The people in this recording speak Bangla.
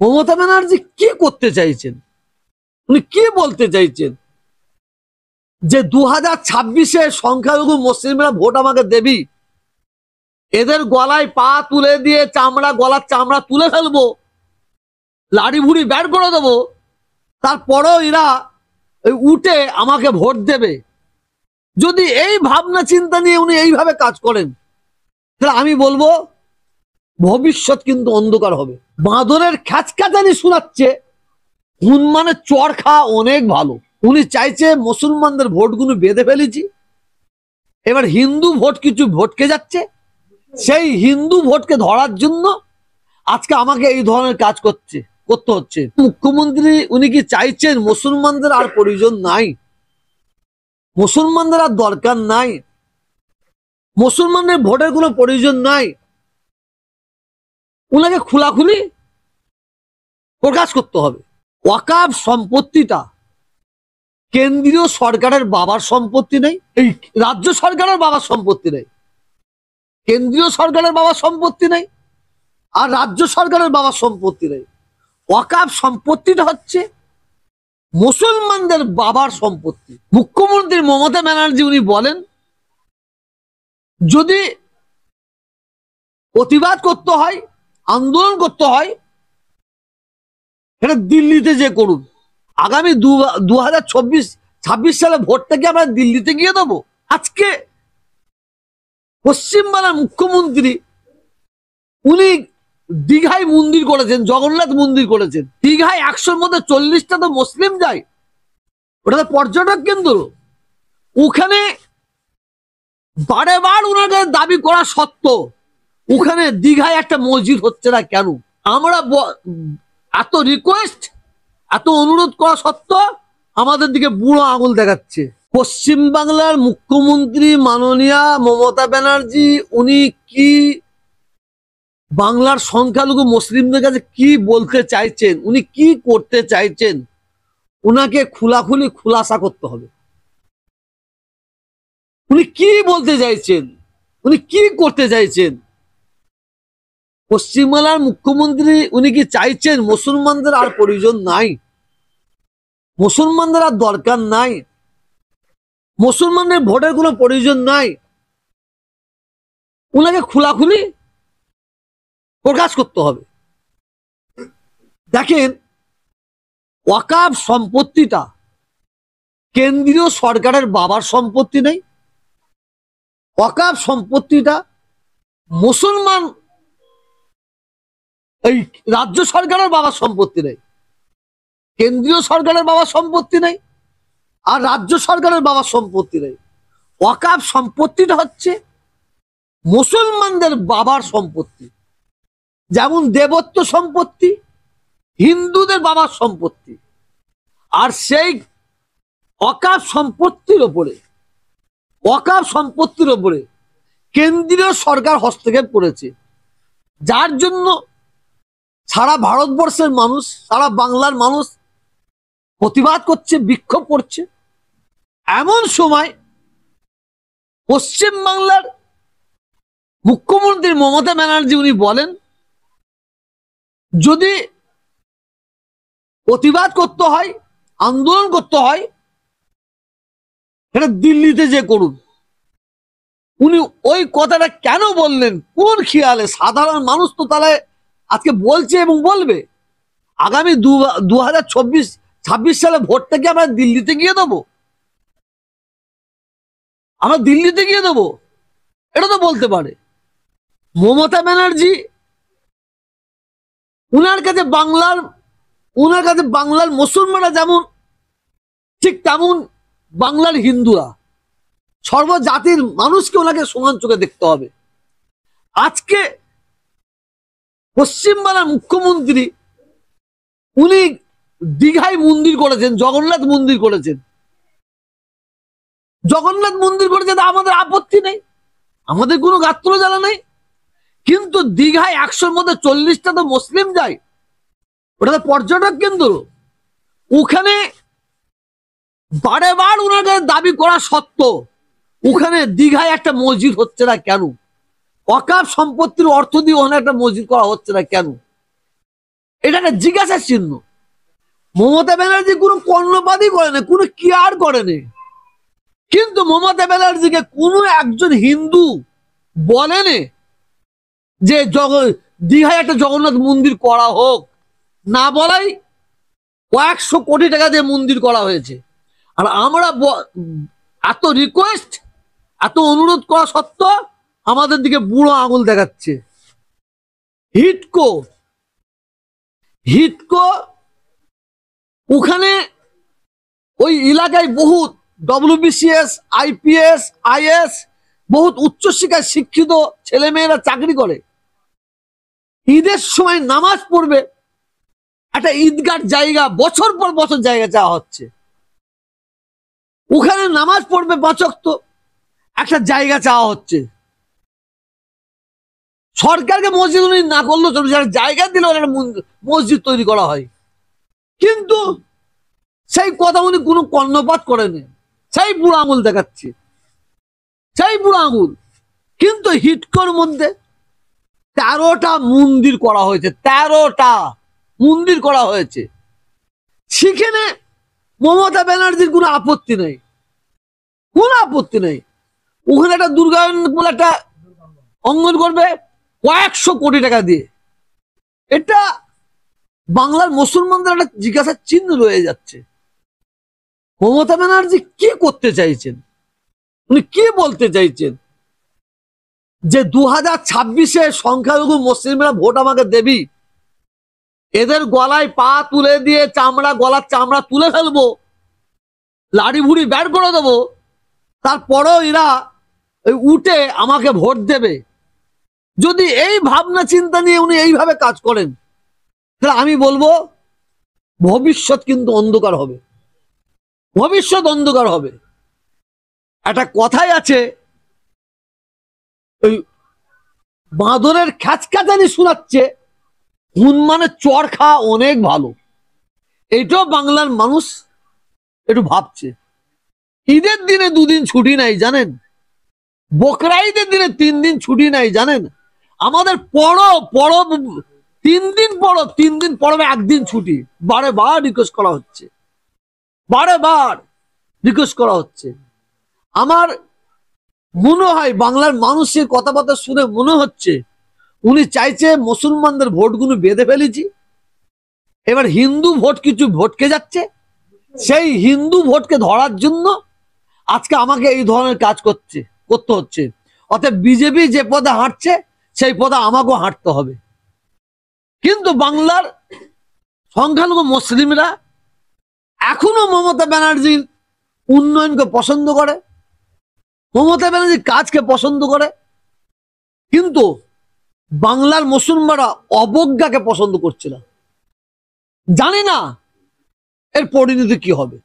মমতা ব্যানার্জি কি করতে চাইছেন? উনি কি বলতে চাইছেন যে 2026-এ সংখ্যালঘু মুসলিমরা ভোট আমাকে দেবি, এদের গলায় পা তুলে দিয়ে গলার চামড়া তুলে ফেলবো, লাড়ি ভুড়ি বের করে দেবো, তারপরেও এরা উঠে আমাকে ভোট দেবে। যদি এই ভাবনা চিন্তা নিয়ে উনি এইভাবে কাজ করেন, তাহলে আমি বলবো ভবিষ্যৎ কিন্তু অন্ধকার হবে। বাঁদরের খ্যাচখ্যাচানি শোনাচ্ছে, মানে চর খাওয়া অনেক ভালো। উনি চাইছে মুসলমানদের ভোটগুলো বেঁধে ফেলেছি, এবার হিন্দু ভোট কিছু ভটকে যাচ্ছে, সেই হিন্দু ভোটকে ধরার জন্য আজকে আমাকে এই ধরনের কাজ করতে হচ্ছে। মুখ্যমন্ত্রী উনি কি চাইছেন মুসলমানদের আর প্রয়োজন নাই, মুসলমানদের আর দরকার নাই, মুসলমানদের ভোটের কোনো প্রয়োজন নাই, উনাকে খোলাখুলি প্রকাশ করতে হবে। ওয়াকফ সম্পত্তিটা কেন্দ্রীয় সরকারের বাবার সম্পত্তি নেই, এই রাজ্য সরকারের বাবার সম্পত্তি নেই, কেন্দ্রীয় সরকারের বাবার সম্পত্তি নেই, আর রাজ্য সরকারের বাবার সম্পত্তি নেই। ওয়াকফ সম্পত্তিটা হচ্ছে মুসলমানদের বাবার সম্পত্তি। মুখ্যমন্ত্রী মমতা ব্যানার্জি উনি বলেন, যদি প্রতিবাদ করতে হয়, আন্দোলন করতে হয়, এটা দিল্লিতে যে করুন। আগামী 2026 সালে ভোটটা কি আমরা দিল্লিতে গিয়ে দেবো? আজকে পশ্চিমবাংলার মুখ্যমন্ত্রী উনি দীঘায় মন্দির করেছেন, জগন্নাথ মন্দির করেছেন। দীঘায় 100-র মধ্যে 40টা তো মুসলিম যায়, ওটা তো পর্যটক কেন্দ্র। ওখানে বারে ওনাকে দাবি করা সত্ত্বেও ওখানে দীঘায় একটা মসজিদ হচ্ছে না কেন? আমরা এত রিকোয়েস্ট, এত অনুরোধ করা সত্ত্বেও আমাদের দিকে বুড়ো আঙুল দেখাচ্ছে। পশ্চিমবাংলার মুখ্যমন্ত্রী মাননীয়া মমতা ব্যানার্জি উনি কি বাংলার সংখ্যালঘু মুসলিমদের কাছে কি বলতে চাইছেন, উনি কি করতে চাইছেন, উনাকে খোলাখুলি খুলাসা করতে হবে। উনি কি বলতে চাইছেন, উনি কি করতে চাইছেন? পশ্চিমবাংলার মুখ্যমন্ত্রী উনি কি চাইছেন মুসলমানদের আর প্রয়োজন নাই, মুসলমানদের আর দরকার নাই, মুসলমানদের ভোটের কোনো প্রয়োজন নাই, উনাকে খোলাখুলি প্রকাশ করতে হবে। দেখেন, ওয়াকফ সম্পত্তিটা কেন্দ্রীয় সরকারের বাবার সম্পত্তি নেই, ওয়াকফ সম্পত্তিটা মুসলমান এই রাজ্য সরকারের বাবার সম্পত্তি নেই, কেন্দ্রীয় সরকারের বাবার সম্পত্তি নেই, আর রাজ্য সরকারের বাবার সম্পত্তি নেই। ওয়াকফ সম্পত্তিটা হচ্ছে মুসলমানদের বাবার সম্পত্তি। যেমন দেবত্ব সম্পত্তি হিন্দুদের বাবার সম্পত্তি, আর সেই ওয়াকফ সম্পত্তির ওপরে কেন্দ্রীয় সরকার হস্তক্ষেপ করেছে, যার জন্য সারা ভারতবর্ষের মানুষ, সারা বাংলার মানুষ প্রতিবাদ করছে, বিক্ষোভ করছে। এমন সময় পশ্চিমবাংলার মুখ্যমন্ত্রী মমতা ব্যানার্জি উনি বলেন, যদি প্রতিবাদ করতে হয়, আন্দোলন করতে হয়, এটা দিল্লিতে যে করুন। উনি ওই কথাটা কেন বললেন, কোন খেয়ালে? সাধারণ মানুষ তো তাহলে আজকে বলছে এবং বলবে, আগামী 2026 সালে ভোটটা কি আমরা দিল্লিতে গিয়ে দেবো, আমরা দিল্লিতে গিয়ে দেবো, এটা তো বলতে পারে। মমতা ব্যানার্জি উনার কাছে বাংলার মুসলমানরা যেমন, ঠিক তেমন বাংলার হিন্দুরা, সর্বজাতির মানুষকে ওনাকে সমান চোখে দেখতে হবে। আজকে পশ্চিমবাংলার মুখ্যমন্ত্রী উনি দীঘায় মন্দির করেছেন, জগন্নাথ মন্দির করেছেন, আমাদের আপত্তি নেই, আমাদের কোনো গাত্র জ্বালা নেই। কিন্তু দীঘায় 100-র মধ্যে 40টা তো মুসলিম যায়, ওটা তো পর্যটক কেন্দ্র। ওখানে বারে ওনাকে দাবি করা সত্ত্বেও ওখানে দীঘায় একটা মসজিদ হচ্ছে না কেন? ওয়াকফ সম্পত্তির অর্থ দিয়ে ওখানে একটা মসজিদ করা হচ্ছে না কেন? এটা একটা জিজ্ঞাসার চিহ্ন। মমতা ব্যানার্জি কোনো কর্ণপাতই করেনি, কোনো কেয়ার করেনি। কিন্তু মমতা ব্যানার্জিকে কোনো একজন হিন্দু বলেনি যে দীঘায় একটা জগন্নাথ মন্দির করা হোক। না বলাই কয়েকশো কোটি টাকা দিয়ে মন্দির করা হয়েছে। আর আমরা এত রিকোয়েস্ট, এত অনুরোধ করা সত্ত্বেও আমাদের দিকে বুড়ো আঙুল দেখাচ্ছে। হিটকো হিটকো ওখানে ওই এলাকায় বহুত ডব্লিউবিসিএস, আইপিএস, আইএস, বহুত উচ্চশিক্ষায় শিক্ষিত ছেলেমেয়েরা চাকরি করে। ঈদের সময় নামাজ পড়বে, একটা ঈদগার জায়গা বছর পর বছর জায়গা চাওয়া হচ্ছে। ওখানে নামাজ পড়বে 5 ওয়াক্ত, একটা জায়গা চাওয়া হচ্ছে। সরকারকে মসজিদ উনি না করলেও চলবে, যারা জায়গা দিলে একটা মসজিদ তৈরি করা হয়। কিন্তু সেই কথা উনি কোনো কর্ণপাত করেনি, সেই বুড়ো আঙুল দেখাচ্ছে, সেই বুড়ো আঙুল। কিন্তু হিটকোর মধ্যে 13টা মন্দির করা হয়েছে, 13টা মন্দির করা হয়েছে। সেখানে মমতা ব্যানার্জির কোনো আপত্তি নেই, কোনো আপত্তি নেই। ওখানে একটা দুর্গা বলে একটা অঙ্গন করবে কয়েকশো কোটি টাকা দিয়ে। এটা বাংলার মুসলমানদের একটা জিজ্ঞাসার চিহ্ন রয়ে যাচ্ছে। মমতা ব্যানার্জি কি করতে চাইছেন, উনি কি বলতে চাইছেন? যে 2026-এ সংখ্যালঘু মুসলিমরা ভোট আমাকে দেবি, এদের গলায় পা তুলে দিয়ে গলার চামড়া তুলে ফেলবো, লাড়ি ভুড়ি বের করে দেবো, তারপরেও এরা উঠে আমাকে ভোট দেবে। যদি এই ভাবনা চিন্তা নিয়ে উনি এইভাবে কাজ করেন, তাহলে আমি বলবো ভবিষ্যৎ কিন্তু অন্ধকার হবে, ভবিষ্যৎ অন্ধকার হবে। একটা কথাই আছে, ওই বাঁদরের খ্যাচখ্যাচানি শোনাচ্ছে, হনুমানের চর খাওয়া অনেক ভালো। এটাও বাংলার মানুষ একটু ভাবছে। ঈদের দিনে 2 দিন ছুটি নাই জানেন, বকরা ঈদের দিনে 3 দিন ছুটি নাই জানেন। আমাদের পরব 3 দিন পরব, 3 দিন পরবে 1 দিন ছুটি। বারে রিকোয়েস্ট করা হচ্ছে, বারে রিকোয়েস্ট করা হচ্ছে। আমার মনে হয় বাংলার মানুষের কথাবার্তা শুনে মনে হচ্ছে উনি চাইছে মুসলমানদের ভোটগুলো বেঁধে ফেলেছি, এবার হিন্দু ভোট কিছু ভটকে যাচ্ছে, সেই হিন্দু ভোটকে ধরার জন্য আজকে আমাকে এই ধরনের কাজ করতে হচ্ছে। অতএব বিজেপি যে পথে হাঁটছে সেই পথে আমাকেও হাঁটতে হবে। কিন্তু বাংলার সংখ্যালঘু মুসলিমরা এখনো মমতা ব্যানার্জির উন্নয়নকে পছন্দ করে, মমতা ব্যানার্জির কাজকে পছন্দ করে। কিন্তু বাংলার মুসলমানরা অবজ্ঞাকে পছন্দ করছে না। জানি না এর পরিণতি কি হবে।